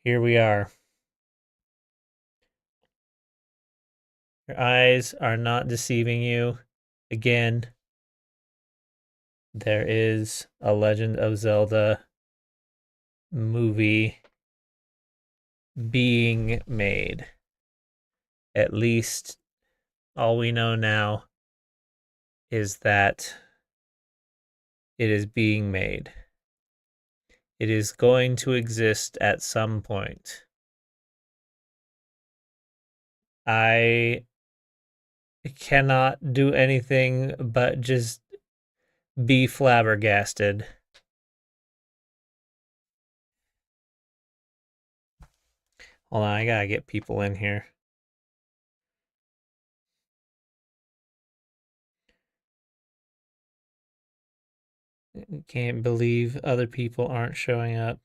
Here we are. Your eyes are not deceiving you. Again, there is a Legend of Zelda movie being made. At least all we know now is that it is being made. It is going to exist at some point. I cannot do anything but just be flabbergasted. Hold on, I gotta get people in here. Can't believe other people aren't showing up.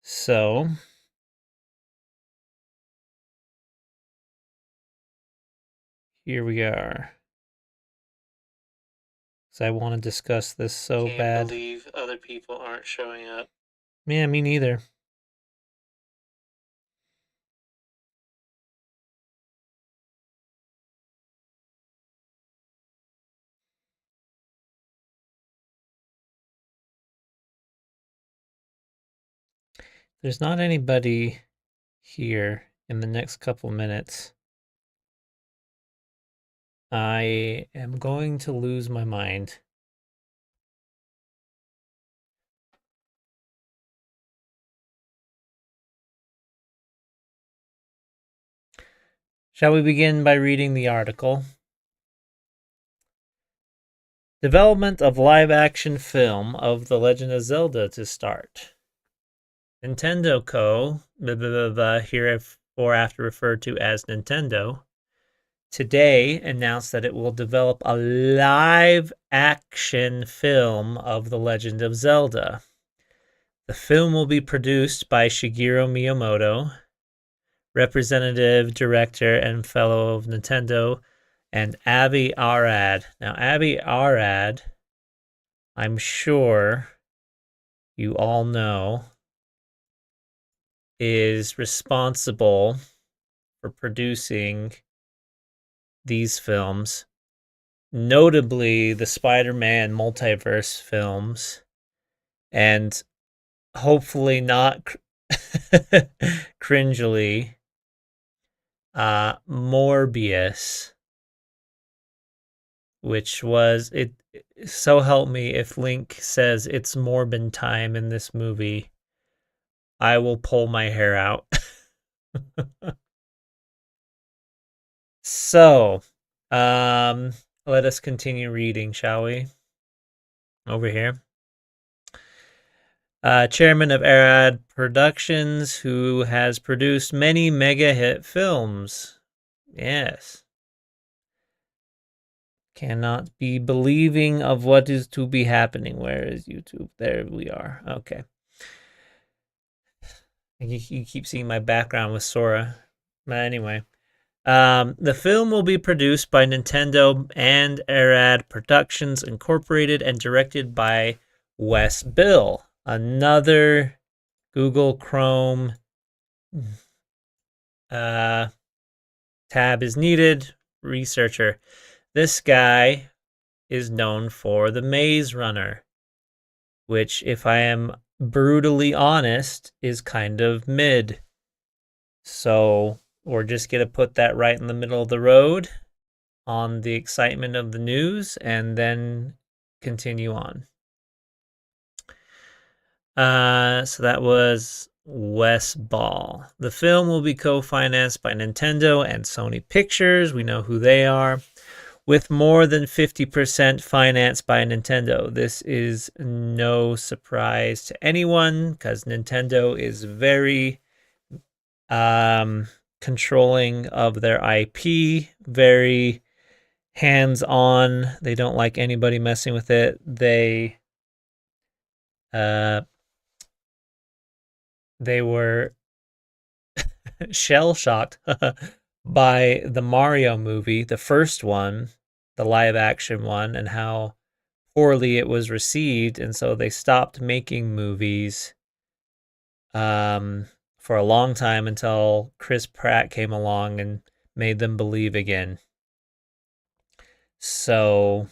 So, here we are. Because I want to discuss this so bad. Can't believe other people aren't showing up. Yeah, me neither. There's not anybody here in the next couple minutes. I am going to lose my mind. Shall we begin by reading the article? Development of live-action film of The Legend of Zelda to start. Nintendo Co., hereafter referred to as Nintendo, today announced that it will develop a live-action film of The Legend of Zelda. The film will be produced by Shigeru Miyamoto, representative director and fellow of Nintendo, and Avi Arad. Now, Avi Arad, I'm sure you all know, is responsible for producing these films, notably the Spider-Man multiverse films, and hopefully not cringily, Morbius, which was it. So help me, if Link says it's Morbin time in this movie, I will pull my hair out. So, let us continue reading, shall we? Over here. Chairman of Arad Productions, who has produced many mega hit films. Yes. Cannot be believing of what is to be happening. Where is YouTube? There we are. Okay. You keep seeing my background with Sora. But anyway. The film will be produced by Nintendo and Arad Productions Incorporated and directed by Wes Bill. Another Google Chrome tab is needed. Researcher. This guy is known for The Maze Runner, which, if I am brutally honest, is kind of mid. So we're just going to put that right in the middle of the road on the excitement of the news and then continue on. So that was Wes Ball. The film will be co-financed by Nintendo and Sony Pictures. We know who they are. With more than 50% financed by Nintendo. This is no surprise to anyone because Nintendo is very controlling of their IP, very hands-on. They don't like anybody messing with it. They were shell-shocked by the Mario movie, the first one, the live-action one, and how poorly it was received, and so they stopped making movies for a long time until Chris Pratt came along and made them believe again. So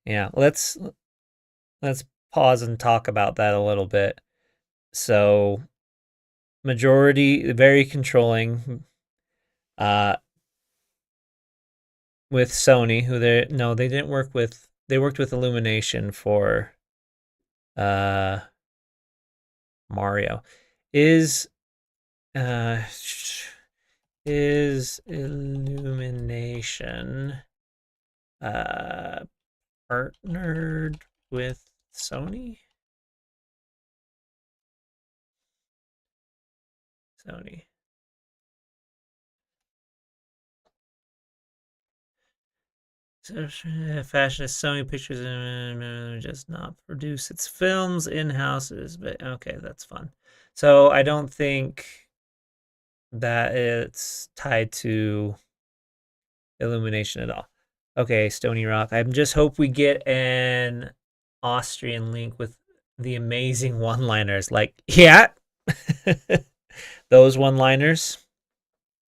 yeah, let's pause and talk about that a little bit. So majority very controlling with Sony, who they didn't work with, they worked with Illumination for uh Mario. Is uh is Illumination uh partnered with Sony? Sony. So, fashionist Sony Pictures does not produce its films in houses, but okay, that's fun. So I don't think that it's tied to Illumination at all. Okay, Stony Rock. I just hope we get an Austrian link with the amazing one-liners. Like, yeah, those one-liners.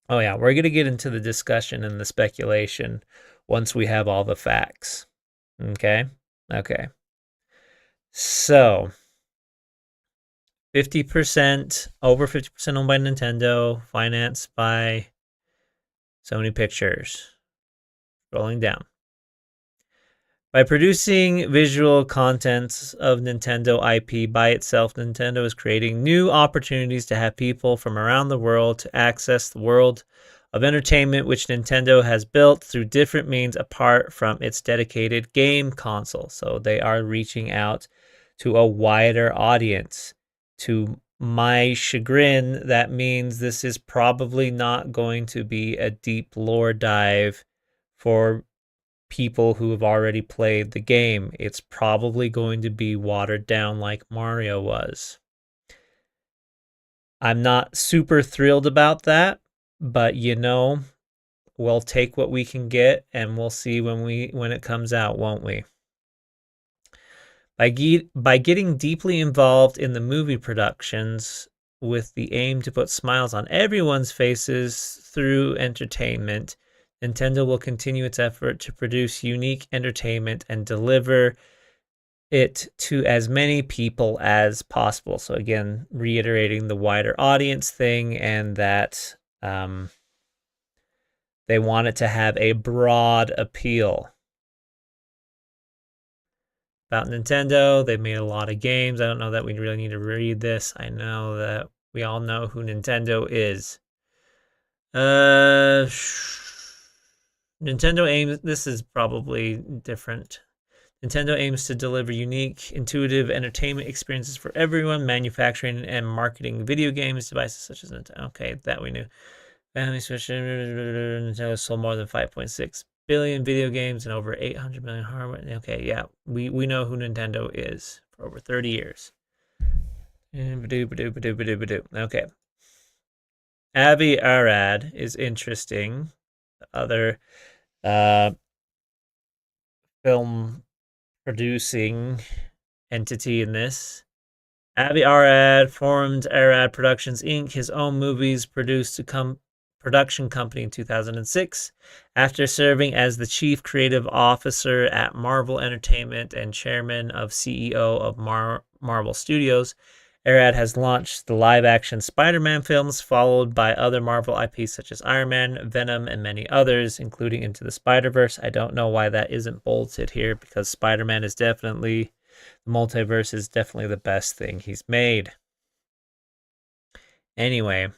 Oh yeah, we're gonna get into the discussion and the speculation once we have all the facts. Okay. Okay. So 50%, over 50% owned by Nintendo, financed by Sony Pictures. Rolling down. By producing visual content of Nintendo IP by itself, Nintendo is creating new opportunities to have people from around the world to access the world of entertainment which Nintendo has built through different means apart from its dedicated game console. So they are reaching out to a wider audience. To my chagrin, that means this is probably not going to be a deep lore dive for people who have already played the game. It's probably going to be watered down like Mario was. I'm not super thrilled about that, but we'll take what we can get and we'll see when it comes out, won't we? By getting deeply involved in the movie productions with the aim to put smiles on everyone's faces through entertainment, Nintendo will continue its effort to produce unique entertainment and deliver it to as many people as possible. So again, reiterating the wider audience thing and that they want it to have a broad appeal. About Nintendo, they've made a lot of games. I don't know that we really need to read this. I know that we all know who Nintendo is. Nintendo aims, this is probably different. Nintendo aims to deliver unique, intuitive entertainment experiences for everyone, manufacturing and marketing video games, devices such as Nintendo. Okay, that we knew. Family Switch, Nintendo sold more than 5.6 billion video games and over 800 million hardware. Okay, yeah, we know who Nintendo is for over 30 years. Okay. Avi Arad is interesting. Other film producing entity in this. Avi Arad formed Arad Productions Inc., his own movies produced production company in 2006. After serving as the chief creative officer at Marvel Entertainment and chairman of CEO of Marvel Studios, Arad has launched the live-action Spider-Man films, followed by other Marvel IPs such as Iron Man, Venom, and many others, including Into the Spider-Verse. I don't know why that isn't bolted here, because Spider-Man is definitely, the multiverse is definitely the best thing he's made. Anyway,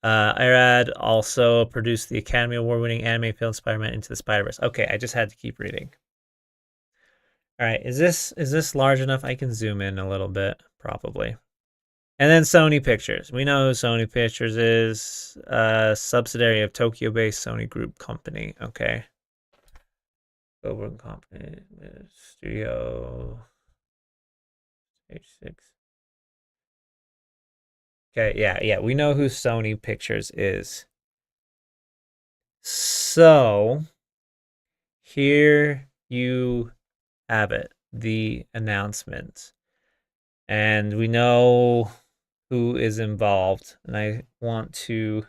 Arad also produced the Academy Award-winning anime film Spider-Man Into the Spider-Verse. Okay, I just had to keep reading. All right, is this large enough? I can zoom in a little bit, probably. And then Sony Pictures. We know who Sony Pictures is, a subsidiary of Tokyo-based Sony Group Company. Okay. Over Company Studio. H6. Okay, yeah. We know who Sony Pictures is. So here you have it, the announcement. And we know who is involved. And I want to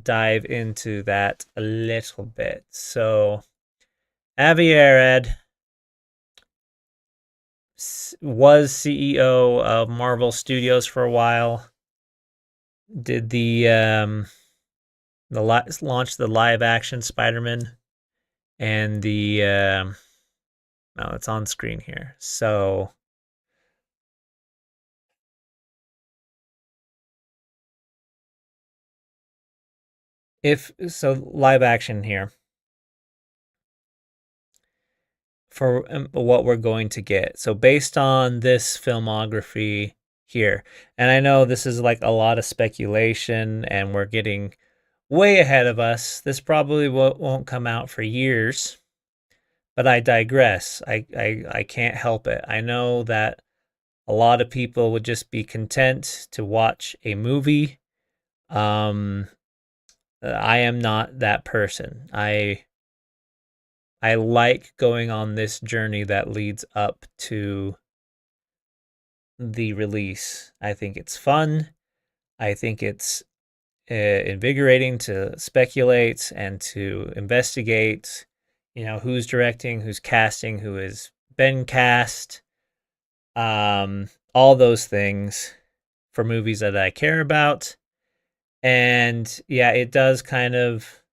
dive into that a little bit. So, Avi Arad was CEO of Marvel Studios for a while. Did launch the live action Spider-Man and the no, it's on screen here. So if so, live action here for what we're going to get. So based on this filmography here, and I know this is like a lot of speculation, and we're getting way ahead of us. This probably won't come out for years, but I digress. I can't help it. I know that a lot of people would just be content to watch a movie. I am not that person. I like going on this journey that leads up to the release. I think it's fun. I think it's invigorating to speculate and to investigate, who's directing, who's casting, who has been cast, all those things for movies that I care about. And yeah, it does kind of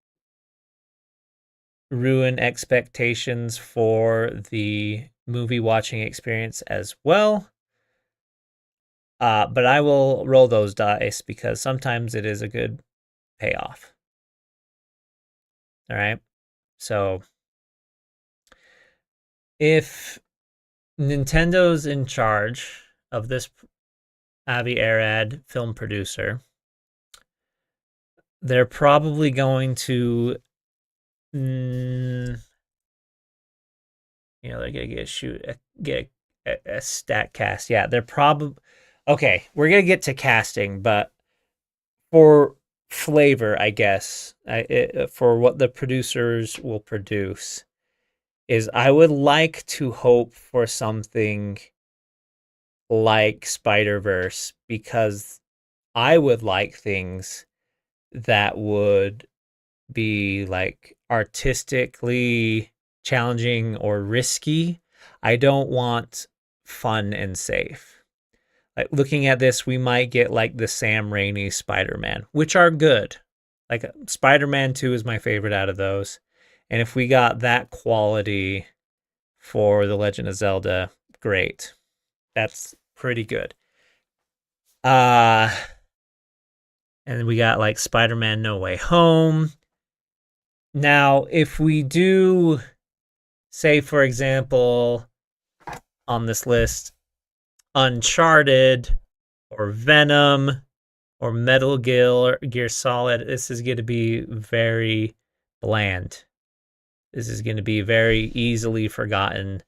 ruin expectations for the movie watching experience as well. But I will roll those dice because sometimes it is a good payoff. All right. So if Nintendo's in charge of this Avi Arad film producer, they're probably going to, they're gonna get a stat cast. Yeah, they're probably okay. We're gonna get to casting, but for flavor, I guess, for what the producers will produce, is I would like to hope for something like Spider-Verse, because I would like things that would be like artistically challenging or risky. I don't want fun and safe. Like looking at this, we might get like the Sam Raimi Spider-Man, which are good. Like Spider-Man 2 is my favorite out of those. And if we got that quality for The Legend of Zelda, great. That's pretty good. And we got like Spider-Man No Way Home. Now, if we do, say, for example, on this list, Uncharted or Venom or Metal Gear Solid, this is going to be very bland. This is going to be very easily forgotten,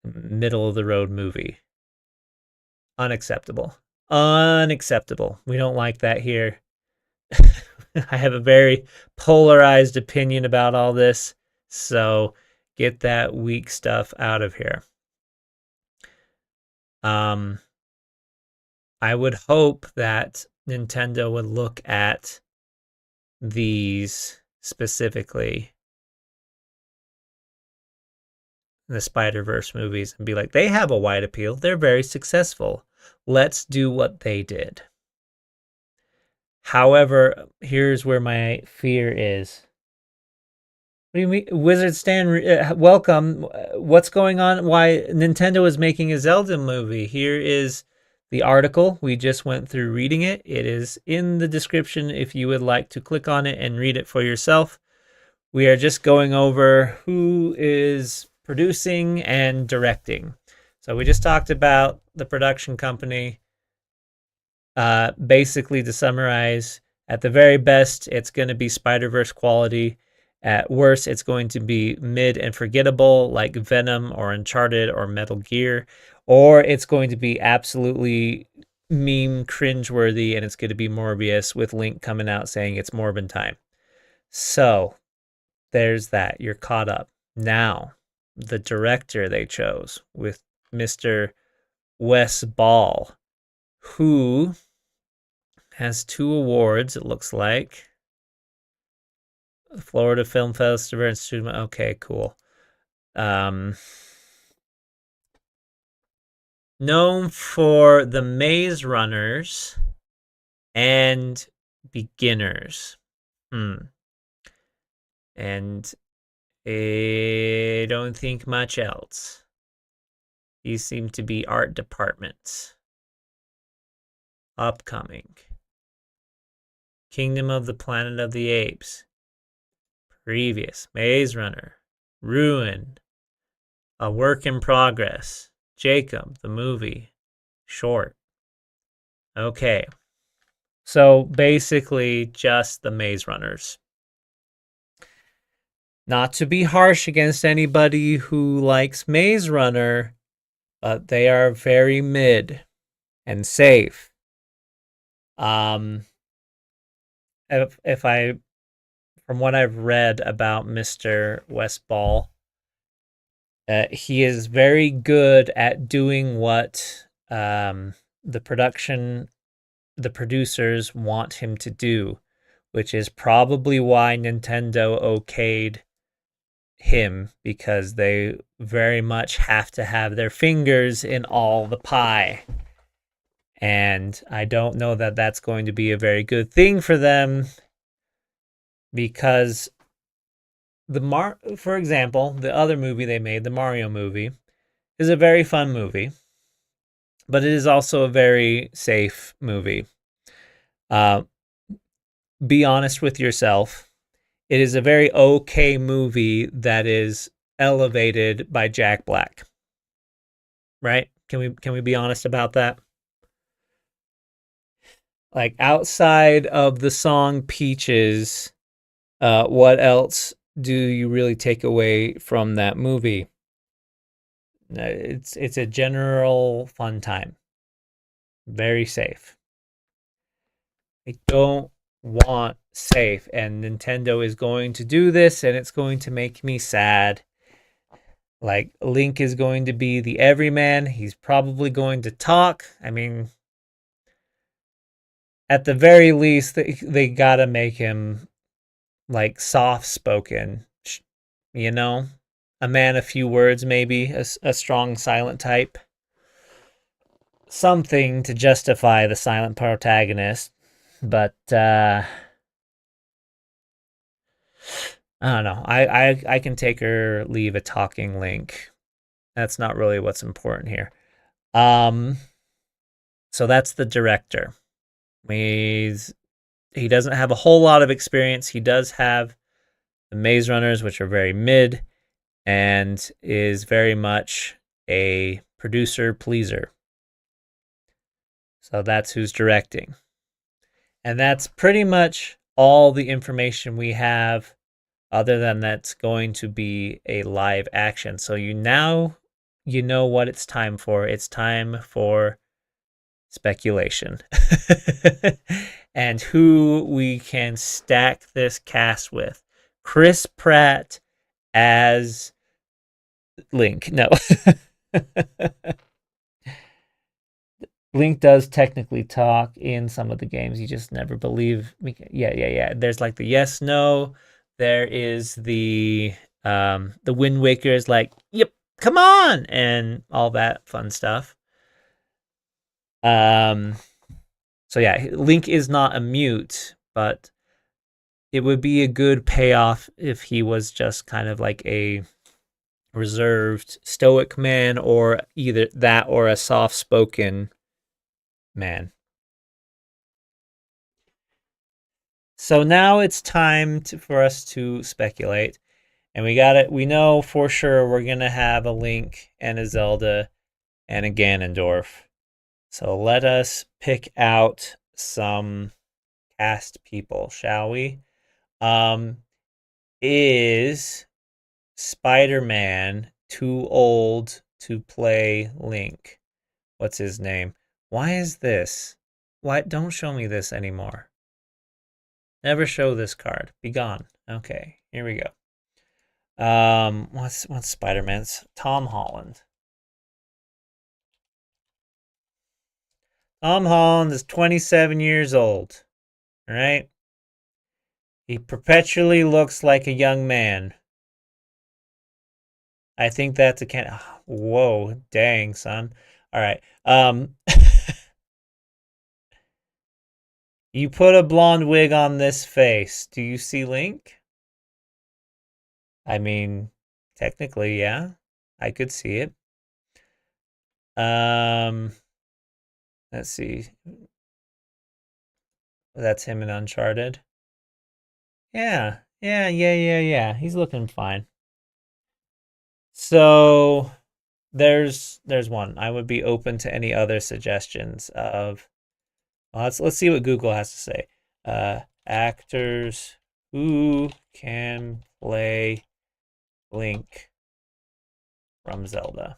middle of the road movie. Unacceptable. Unacceptable. We don't like that here. I have a very polarized opinion about all this, so get that weak stuff out of here. I would hope that Nintendo would look at these specifically, the Spider-Verse movies, and be like, they have a wide appeal. They're very successful. Let's do what they did. However, here's where my fear is. What do you mean? Wizard Stan, welcome. What's going on? Why Nintendo is making a Zelda movie? Here is the article. We just went through reading it. It is in the description if you would like to click on it and read it for yourself. We are just going over who is producing and directing. So we just talked about the production company. Basically, to summarize, at the very best, it's going to be Spider-Verse quality. At worst, it's going to be mid and forgettable, like Venom or Uncharted or Metal Gear. Or it's going to be absolutely meme cringeworthy, and it's going to be Morbius with Link coming out saying it's Morbin time. So, there's that. You're caught up. Now, the director they chose with Mr. Wes Ball, who has 2 awards, it looks like. The Florida Film Festival and Student. Okay, cool. Known for The Maze Runners and Beginners. And I don't think much else. These seem to be art departments. Upcoming. Kingdom of the Planet of the Apes. Previous. Maze Runner. Ruin. A Work in Progress. Jacob, the movie. Short. Okay. So basically just the Maze Runners. Not to be harsh against anybody who likes Maze Runner, but they are very mid and safe. If I, from what I've read about Mr. Westball, he is very good at doing what the producers want him to do, which is probably why Nintendo okayed him, because they very much have to have their fingers in all the pie. And I don't know that that's going to be a very good thing for them, because for example, the other movie they made, the Mario movie, is a very fun movie, but it is also a very safe movie. Be honest with yourself. It is a very okay movie that is elevated by Jack Black. Right? Can we be honest about that? Like, outside of the song Peaches, what else do you really take away from that movie? It's a general fun time. Very safe. I don't want safe, and Nintendo is going to do this, and it's going to make me sad. Like, Link is going to be the everyman. He's probably going to talk. I mean, at the very least, they gotta make him like soft spoken, you know, a man of few words, maybe a strong silent type, something to justify the silent protagonist. But I don't know. I can take or leave a talking Link. That's not really what's important here. So that's the director. He doesn't have a whole lot of experience. He does have the Maze Runners, which are very mid, and is very much a producer pleaser. So that's who's directing. And that's pretty much all the information we have, other than that's going to be a live action. So you know what it's time for. It's time for speculation. And who we can stack this cast with. Chris Pratt as Link. No. Link does technically talk in some of the games. You just never believe. Yeah. There's like the yes, no. There is the Wind Waker is like, yep, come on, and all that fun stuff. So yeah, Link is not a mute, but it would be a good payoff if he was just kind of like a reserved, stoic man, or either that or a soft-spoken man. So now it's time for us to speculate, and we know for sure we're gonna have a Link and a Zelda and a Ganondorf. So let us pick out some cast people, shall we? Is Spider-Man too old to play Link? What's his name? Why is this? Why don't show me this anymore? Never show this card. Be gone. Okay, here we go. What's Spider-Man's? Tom Holland. Tom Holland is 27 years old. All right. He perpetually looks like a young man. I think that's a can. Whoa, dang, son. All right. You put a blonde wig on this face. Do you see Link? I mean, technically, yeah. I could see it. Um, let's see. That's him in Uncharted. Yeah. He's looking fine. So there's one. I would be open to any other suggestions of let's see what Google has to say. Actors who can play Link from Zelda.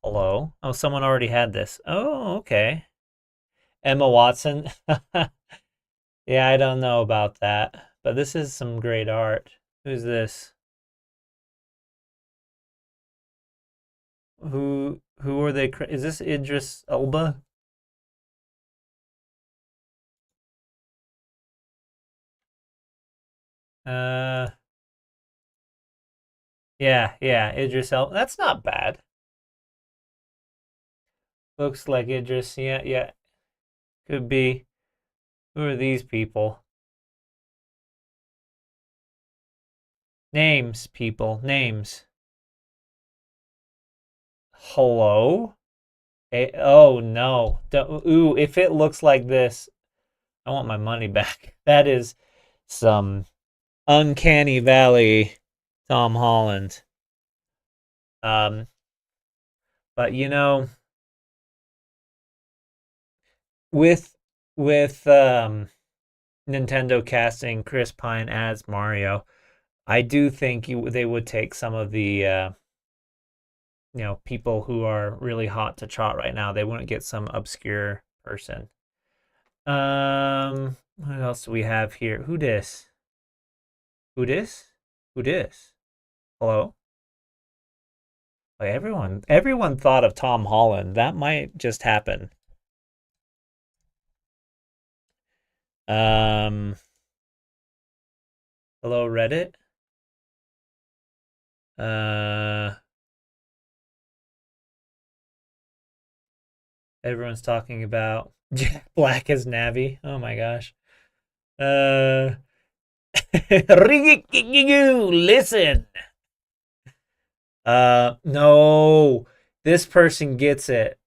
Hello? Oh, someone already had this. Oh, okay. Emma Watson. Yeah, I don't know about that, but this is some great art. Who's this? Who are they? Is this Idris Elba? Uh, yeah, Idris Elba. That's not bad. Looks like Idris. Yeah, could be. Who are these people? Names, people, names. Hello? Oh no. Ooh, if it looks like this, I want my money back. That is some uncanny valley Tom Holland. Um, but with with Nintendo casting Chris Pine as Mario, I do think they would take some of the people who are really hot to trot right now. They wouldn't get some obscure person. What else do we have here? Who dis? Who dis? Who dis? Hello? Like everyone thought of Tom Holland. That might just happen. Um, hello Reddit. Uh, everyone's talking about Jack Black as Navi. Oh my gosh. Uh, listen. No, this person gets it.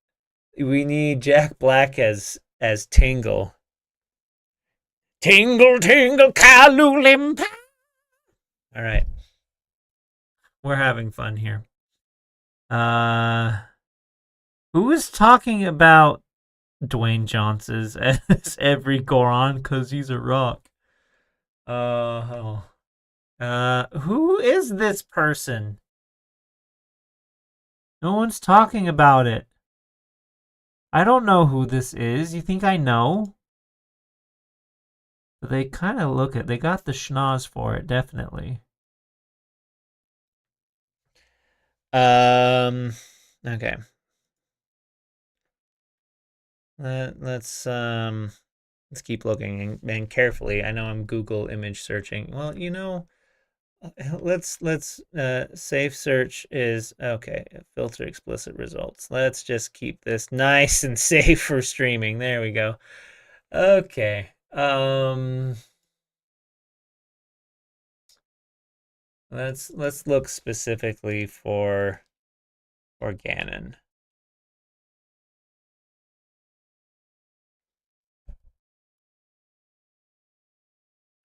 We need Jack Black as Tingle. Tingle, tingle, kalulimpa. All right, we're having fun here. Uh, who is talking about Dwayne Johnson's as every Goron because he's a rock? Oh. Who is this person? No one's talking about it. I don't know who this is. You think I know? But they kind of they got the schnoz for it, definitely. Um, okay. Let's keep looking and carefully. I know I'm Google image searching. Well, let's safe search is okay. Filter explicit results. Let's just keep this nice and safe for streaming. There we go. Okay. Let's look specifically for Ganon.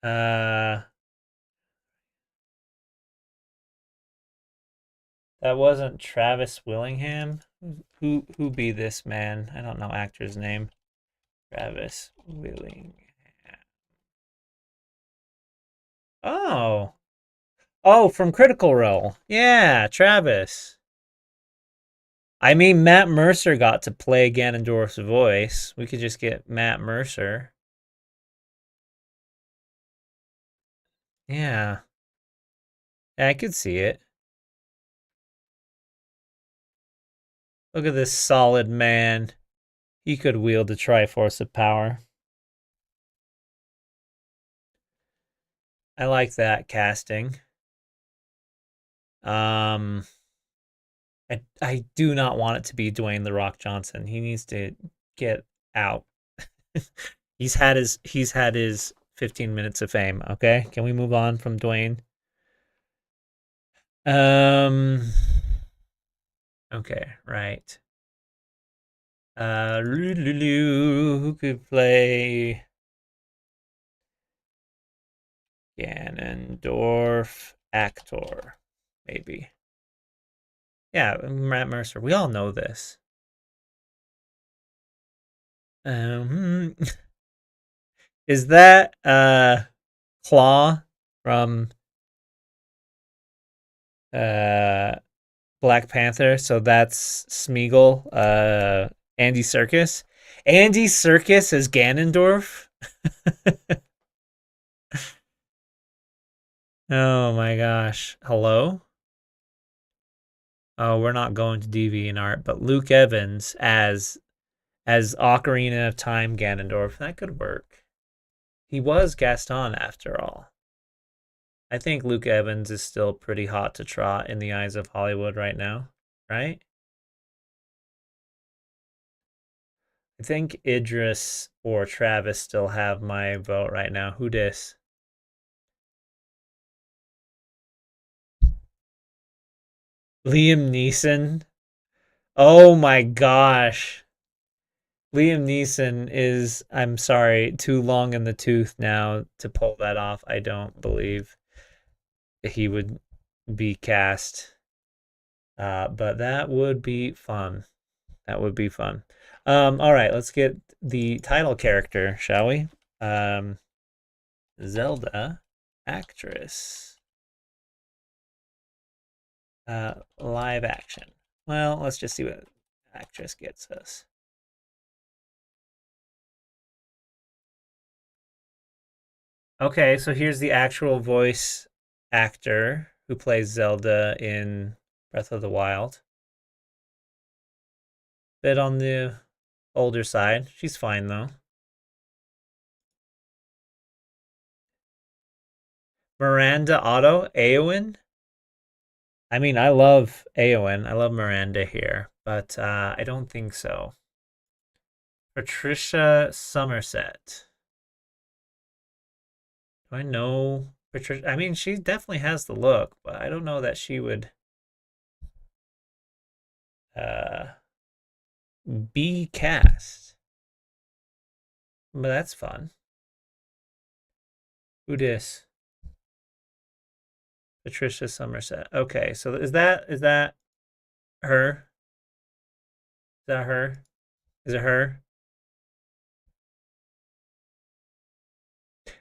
Uh that wasn't Travis Willingham. Who be this man? I don't know actor's name. Travis Willingham. Oh. Oh, from Critical Role. Yeah, Travis. I mean, Matt Mercer got to play Ganondorf's voice. We could just get Matt Mercer. Yeah. I could see it. Look at this solid man. He could wield a Triforce of Power. I like that casting. Um, I do not want it to be Dwayne the Rock Johnson. He needs to get out. He's had his 15 minutes of fame. Okay, can we move on from Dwayne? Um. Okay, right. Who could play Ganondorf actor? Maybe. Yeah, Matt Mercer. We all know this. Um, is that Claw from uh Black Panther? So that's Smeagol. Andy Serkis. Andy Serkis as Ganondorf. Oh my gosh. Hello? Oh, we're not going to DeviantArt, but Luke Evans as Ocarina of Time Ganondorf. That could work. He was Gaston after all. I think Luke Evans is still pretty hot to trot in the eyes of Hollywood right now, right? I think Idris or Travis still have my vote right now. Who dis? Liam Neeson. Oh my gosh. Liam Neeson is, I'm sorry, too long in the tooth now to pull that off. I don't believe he would be cast. But that would be fun. That would be fun. All right, let's get the title character, shall we? Um, Zelda actress. Live action. Well, let's just see what actress gets us. Okay, so here's the actual voice actor who plays Zelda in Breath of the Wild. Bit on the older side. She's fine though. Miranda Otto, Eowyn. I mean, I love Eowyn. I love Miranda here, but I don't think so. Patricia Somerset. Do I know Patricia? I mean, she definitely has the look, but I don't know that she would uh, be cast. But that's fun. Who dis? Patricia Somerset. Okay, so is that her? Is that her? Is it her?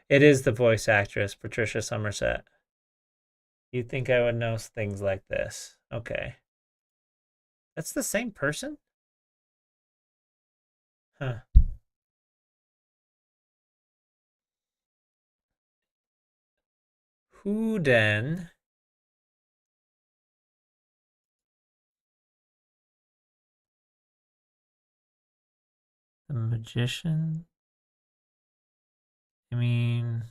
It is the voice actress, Patricia Somerset. You'd think I would know things like this. Okay. That's the same person? Huh. Who then? The magician? I mean,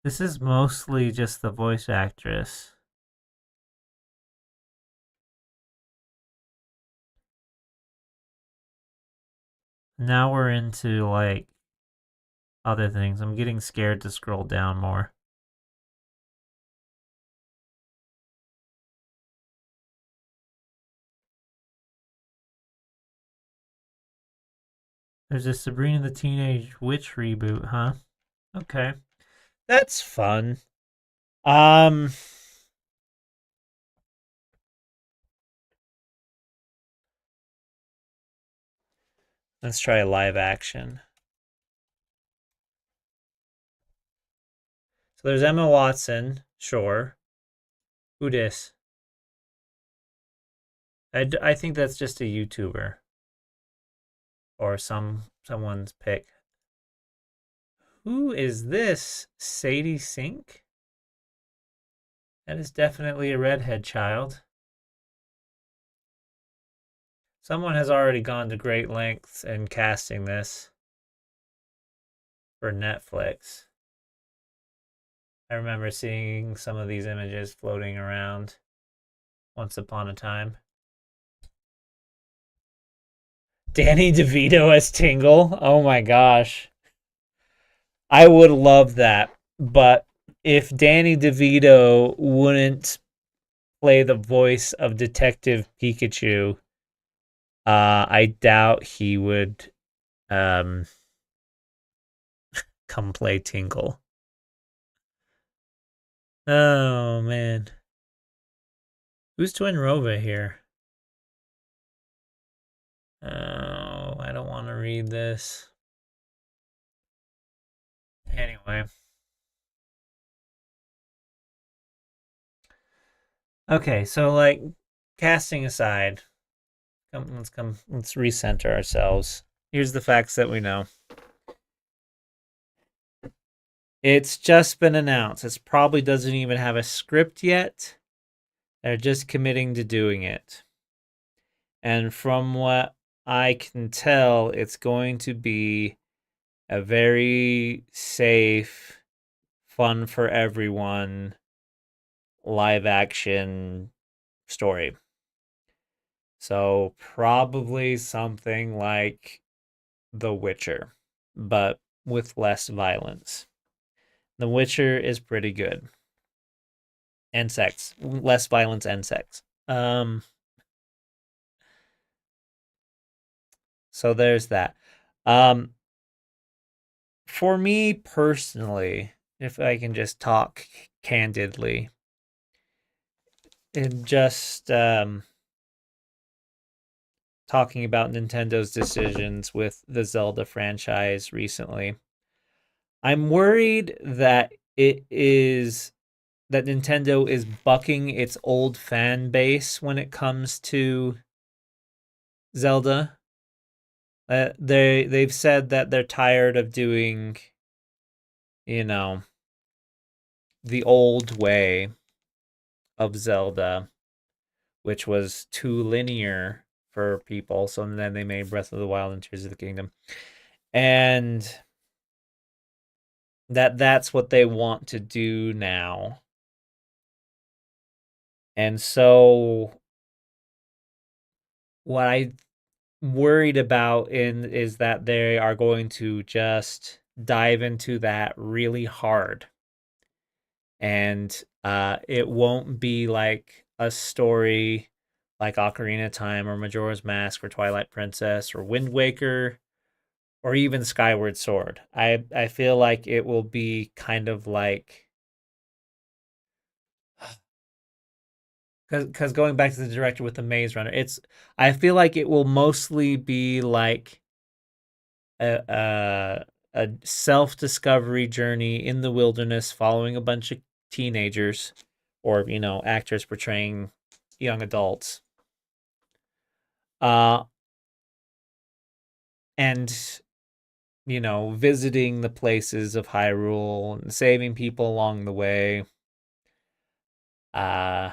this is mostly just the voice actress. Now we're into like other things. I'm getting scared to scroll down more. There's a Sabrina the Teenage Witch reboot, huh? Okay. That's fun. Um let's try live action. So there's Emma Watson, sure. Who dis? I think that's just a YouTuber or someone's pick. Who is this? Sadie Sink? That is definitely a redhead child. Someone has already gone to great lengths in casting this for Netflix. I remember seeing some of these images floating around once upon a time. Danny DeVito as Tingle? Oh my gosh. I would love that. But if Danny DeVito wouldn't play the voice of Detective Pikachu, I doubt he would um, come play Tingle. Oh man. Who's Twin Rova here? Oh, I don't want to read this. Anyway. Okay, so like casting aside, let's recenter ourselves. Here's the facts that we know. It's just been announced. It probably doesn't even have a script yet. They're just committing to doing it. And from what I can tell, it's going to be a very safe, fun for everyone live action story. So probably something like The Witcher, but with less violence. The Witcher is pretty good. And sex. Less violence and sex. So there's that. Um for me personally, if I can just talk candidly, and just talking about Nintendo's decisions with the Zelda franchise recently, I'm worried that Nintendo is bucking its old fan base when it comes to Zelda. They've said that they're tired of doing, you know, the old way of Zelda, which was too linear for people. So then they made Breath of the Wild and Tears of the Kingdom, and that's what they want to do now. And so what I worried about is that they are going to just dive into that really hard, and it won't be like a story like Ocarina of Time or Majora's Mask or Twilight Princess or Wind Waker or even Skyward Sword. I feel like it will be kind of like, because going back to the director with the Maze Runner, I feel like it will mostly be like a self-discovery journey in the wilderness following a bunch of teenagers or actors portraying young adults, uh and visiting the places of Hyrule and saving people along the way. uh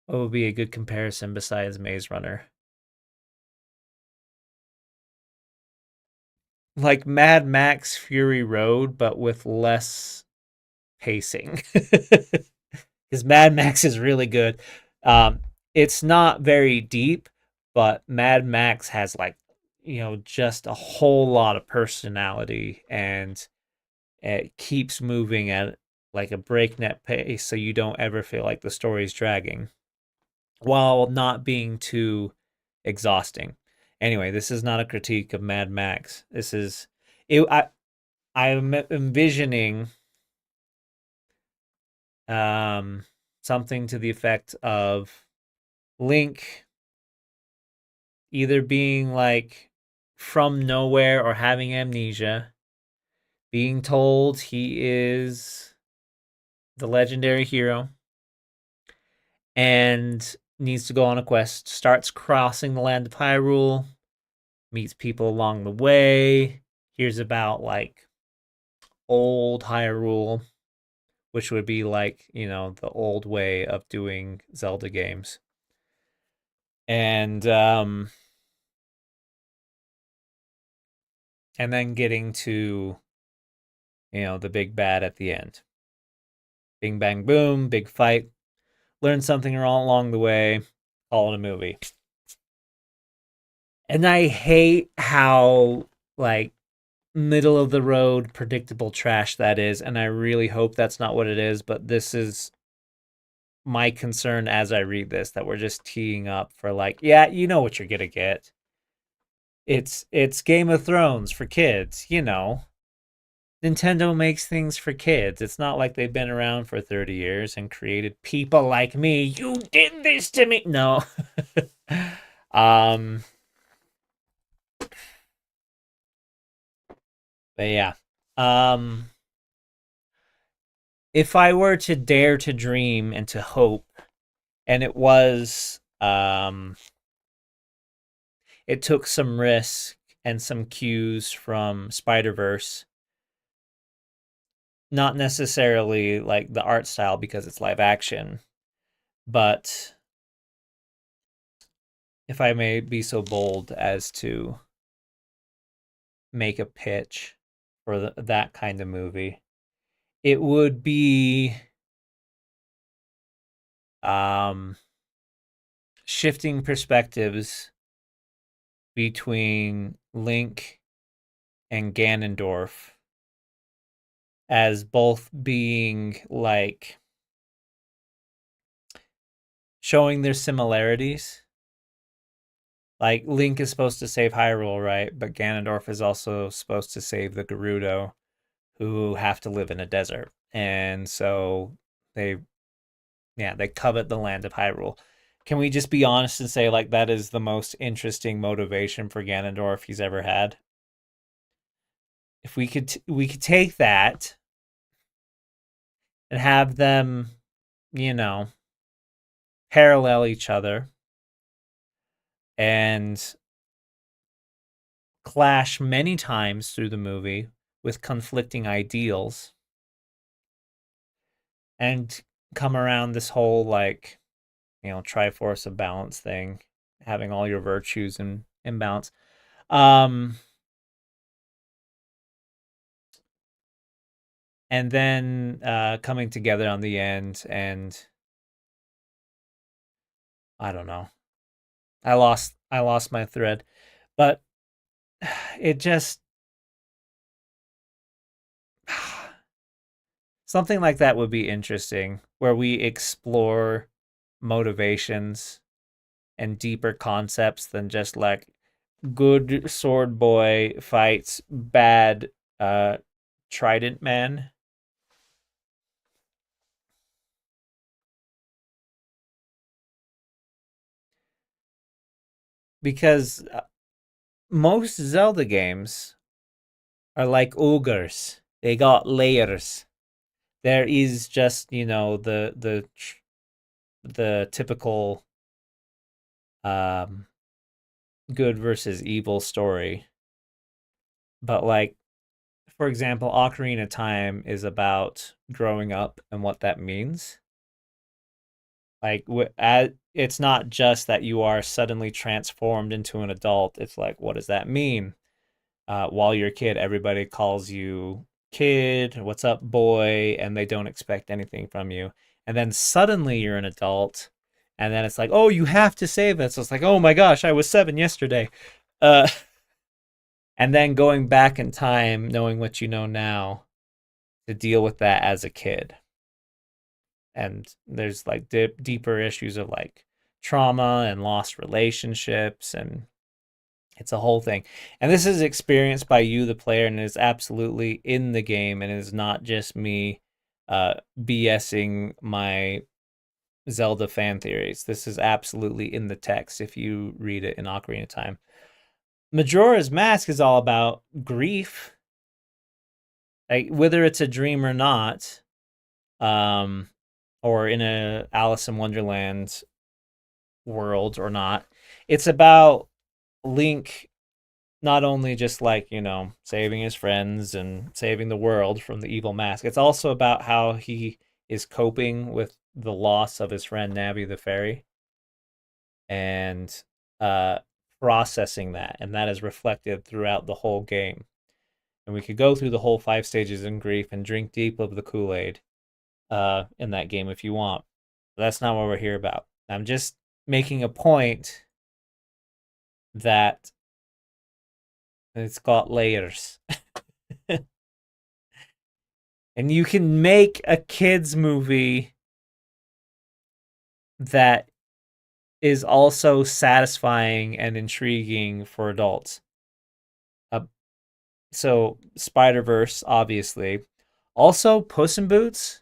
what would be a good comparison besides Maze Runner? Like Mad Max Fury Road, but with less pacing. Because Mad Max is really good. It's not very deep, but Mad Max has like just a whole lot of personality, and it keeps moving at like a breakneck pace, so you don't ever feel like the story's dragging, while not being too exhausting. Anyway, this is not a critique of Mad Max. This is it. I'm envisioning um, something to the effect of Link either being like from nowhere or having amnesia, being told he is the legendary hero and needs to go on a quest, starts crossing the land of Hyrule, meets people along the way. hears about like old Hyrule, which would be like, the old way of doing Zelda games. And then getting to, the big bad at the end. Bing bang boom, big fight. Learn something along the way, call it a movie. And I hate how like middle of the road predictable trash that is, and I really hope that's not what it is, but this is my concern as I read this, that we're just teeing up for like, yeah, you know what you're gonna get. It's Game of Thrones for kids. Nintendo makes things for kids. It's not like they've been around for 30 years and created people like me. You did this to me. No. um but yeah. Um if I were to dare to dream and to hope, and it took some risk and some cues from Spider-Verse, not necessarily like the art style because it's live action, but if I may be so bold as to make a pitch for that kind of movie, it would be um, shifting perspectives between Link and Ganondorf as both being like showing their similarities. Like Link is supposed to save Hyrule, right? But Ganondorf is also supposed to save the Gerudo, who have to live in a desert. And so they they covet the land of Hyrule. Can we just be honest and say like that is the most interesting motivation for Ganondorf he's ever had? If we could take that and have them, you know, parallel each other and clash many times through the movie with conflicting ideals and come around this whole like, triforce of balance thing, having all your virtues in balance. Um and then coming together on the end, and I don't know. I lost my thread, but it just something like that would be interesting where we explore motivations and deeper concepts than just like good sword boy fights bad trident man, because most Zelda games are like ogres. They got layers. There is just, the typical um good versus evil story. But like, for example, Ocarina of Time is about growing up and what that means. Like, it's not just that you are suddenly transformed into an adult. It's like, what does that mean? While you're a kid, everybody calls you kid, what's up, boy, and they don't expect anything from you. And then suddenly you're an adult, and then it's like, oh, you have to save us. So it's like, oh my gosh, I was 7 yesterday. Uh, and then going back in time, knowing what you know now, to deal with that as a kid. And there's like deeper issues of like trauma and lost relationships, and it's a whole thing. And this is experienced by you, the player, and is absolutely in the game, and is not just me BSing my Zelda fan theories. This is absolutely in the text if you read it in Ocarina of Time. Majora's Mask is all about grief, like whether it's a dream or not, um, or in a Alice in Wonderland world or not. It's about Link not only just like, saving his friends and saving the world from the evil mask. It's also about how he is coping with the loss of his friend Nabby the fairy and uh processing that, and that is reflected throughout the whole game. And we could go through the whole 5 stages in grief and drink deep of the Kool-Aid in that game if you want. But that's not what we're here about. I'm just making a point that it's got layers. And you can make a kids movie that is also satisfying and intriguing for adults. Uh, so Spider-Verse, obviously. Also, Puss in Boots.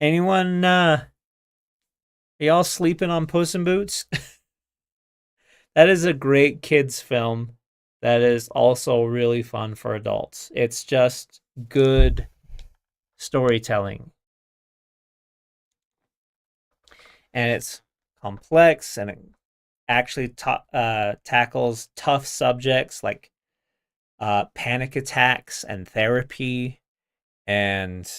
Anyone y'all sleeping on Puss in Boots? That is a great kids film that is also really fun for adults. It's just good storytelling. And it's complex, and it actually tackles tough subjects like panic attacks and therapy, and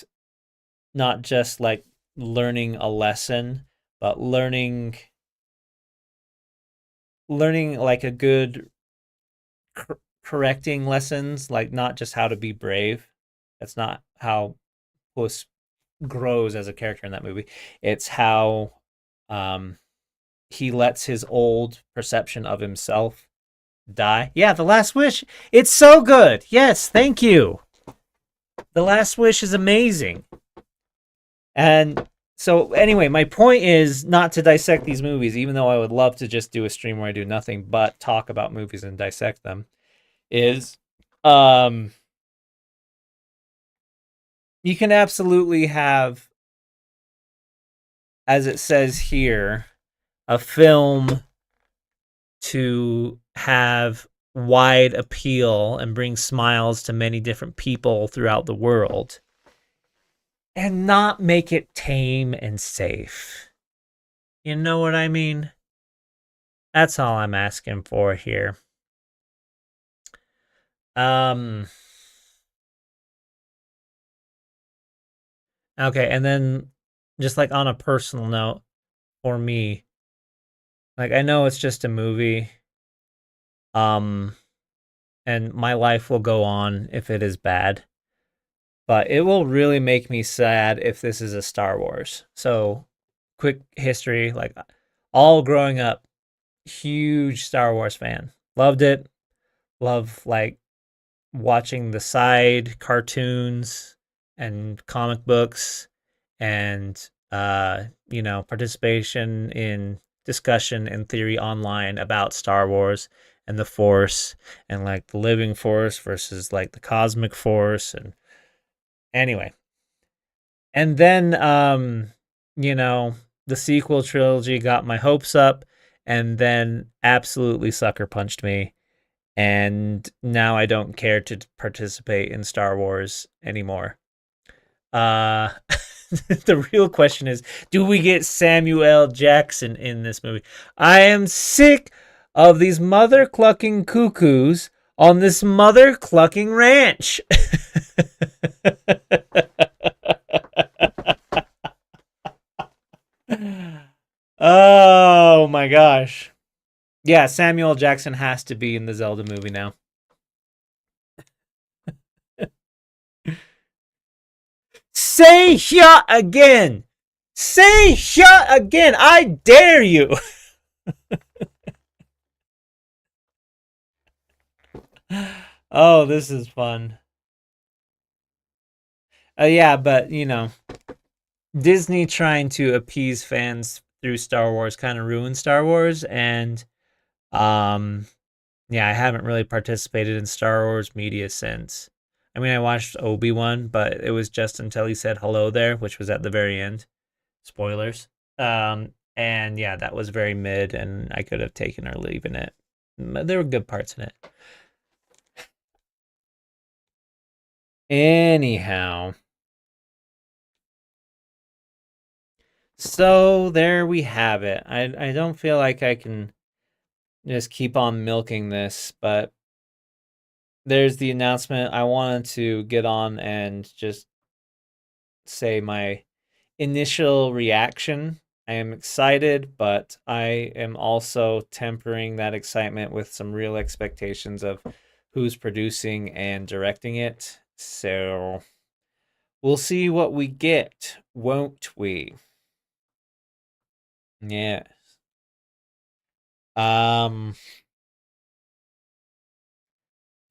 not just like learning a lesson, but learning like a good correcting lessons, like not just how to be brave. That's not how Puss grows as a character in that movie. It's how um, he lets his old perception of himself die. Yeah, The Last Wish. It's so good. Yes, thank you. The Last Wish is amazing. And so, anyway, my point is not to dissect these movies, even though I would love to just do a stream where I do nothing but talk about movies and dissect them. Is um, you can absolutely have, as it says here, a film to have wide appeal and bring smiles to many different people throughout the world and not make it tame and safe. You know what I mean? That's all I'm asking for here. Um okay, and then just like on a personal note for me, like I know it's just a movie. Um and my life will go on if it is bad, but it will really make me sad if this is a Star Wars. So, quick history, like all growing up, huge Star Wars fan. Loved it. Love like watching the side cartoons and comic books, and participation in discussion and theory online about Star Wars and the Force, and like the living Force versus like the cosmic Force. And anyway, and then you know the sequel trilogy got my hopes up, and then absolutely sucker punched me, and now I don't care to participate in Star Wars anymore. Uh, the real question is, do we get Samuel L. Jackson in this movie? I am sick of these mother clucking cuckoos on this mother clucking ranch. Oh my gosh. Yeah, Samuel L. Jackson has to be in the Zelda movie now. Say shut again. Say shut again. I dare you. Oh, this is fun. Yeah, but Disney trying to appease fans through Star Wars kind of ruined Star Wars, and um, yeah, I haven't really participated in Star Wars media since. I mean, I watched Obi-Wan, but it was just until he said hello there, which was at the very end. Spoilers. And yeah, that was very mid, and I could have taken or leaving it. There were good parts in it. Anyhow, so there we have it. I don't feel like I can, just keep on milking this, but there's the announcement. I wanted to get on and just say my initial reaction. I am excited, but I am also tempering that excitement with some real expectations of who's producing and directing it. So we'll see what we get, won't we? Yeah. I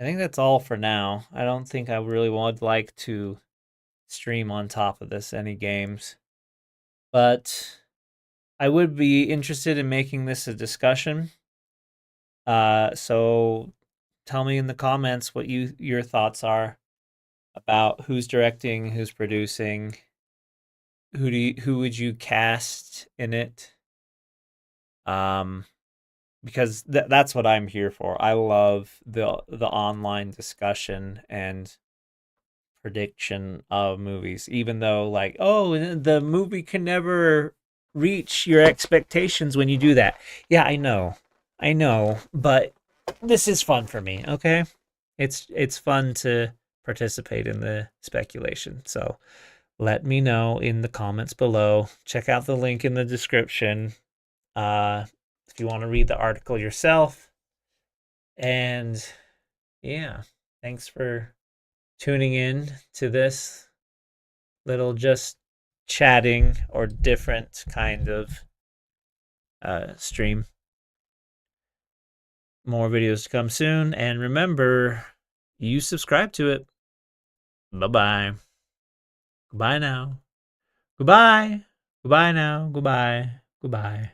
think that's all for now. I don't think I really would like to stream on top of this any games, but I would be interested in making this a discussion. So tell me in the comments what your thoughts are about who's directing, who's producing, who would you cast in it? Um, because that's what I'm here for. I love the online discussion and prediction of movies, even though like, oh, the movie can never reach your expectations when you do that. Yeah, I know, but this is fun for me. Okay, it's fun to participate in the speculation. So let me know in the comments below. Check out the link in the description if you want to read the article yourself. And yeah, thanks for tuning in to this little just chatting or different kind of stream. More videos to come soon. And remember, you subscribe to it. Bye bye. Goodbye now. Goodbye. Goodbye now. Goodbye. Goodbye.